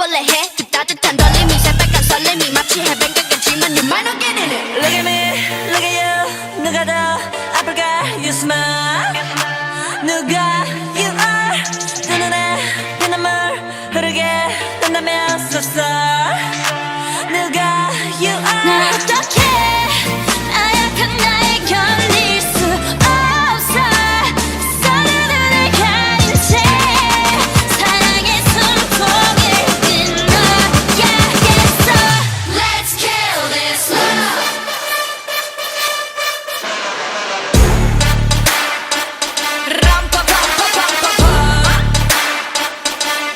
바꿔볼래 해 그 따뜻한 떨림이 새빨간 설렘이 마치 해변가겠지만 you might not get in it. Look at me, look at you. 누가 더 아플까? You smile. 누가 you are. 두 눈에 피눈물 흐르게 된다면 so sorry. 누가 you are. 날 어떻게 나약한 나에 견딜 수 없어. 서로를 가린 채 사랑의 숨통을 끊어야겠어. Let's kill this love.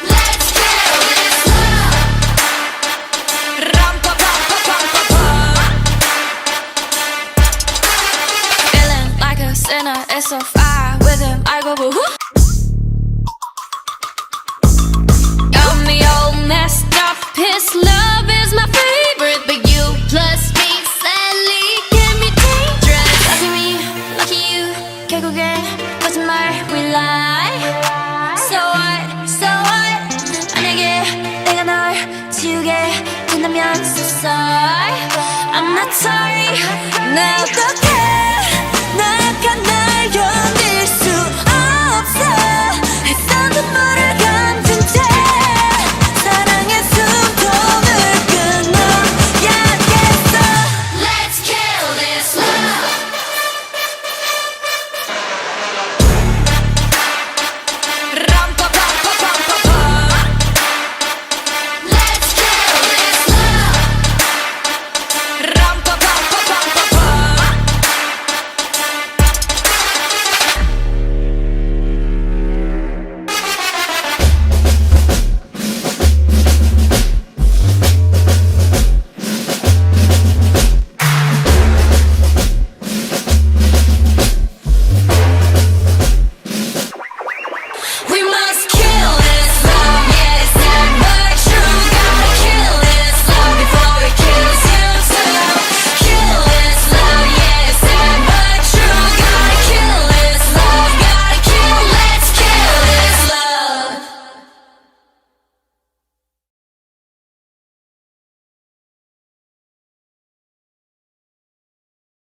Let's kill this love. Feeling like a sinner, it's so far with him. I go boo hoo. Got me all messed up. His love is my favorite, but you plus me sadly can be dangerous. Lucky me, lucky you. 결국엔 거짓말 we lie. So what, so what? 만약에 내가 널 지우게 된다면 so sorry. I'm not sorry. 나